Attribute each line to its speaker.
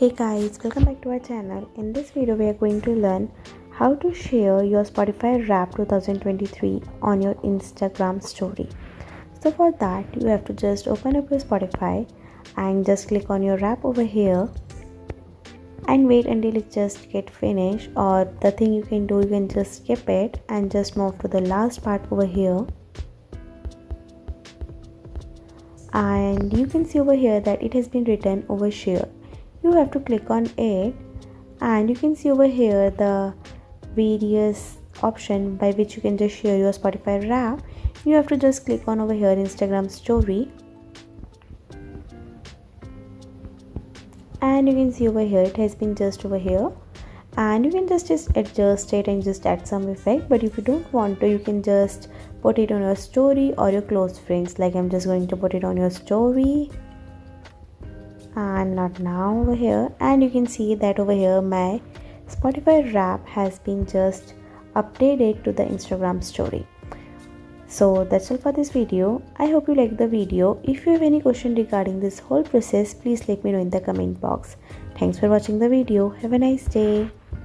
Speaker 1: Hey guys, welcome back to our channel. In this video we are going to learn how to share your Spotify Wrap 2023 on your Instagram story. So for that you have to just open up your Spotify and just click on your wrap over here and wait until it just get finished, or the thing you can do, you can just skip it and just move to the last part over here. And you can see over here that it has been written over share. You have to click on it and you can see over here the various option by which you can just share your Spotify Wrap. You have to just click on over here Instagram story, and you can see over here it has been just over here, and you can just adjust it and just add some effect. But if you don't want to, you can just put it on your story or your close friends. Like I'm just going to put it on your story and not now over here. And you can see that over here my Spotify Wrap has been just updated to the Instagram story. So that's all for this video. I hope you liked the video. If you have any question regarding this whole process, please let me know in the comment box. Thanks for watching the video. Have a nice day.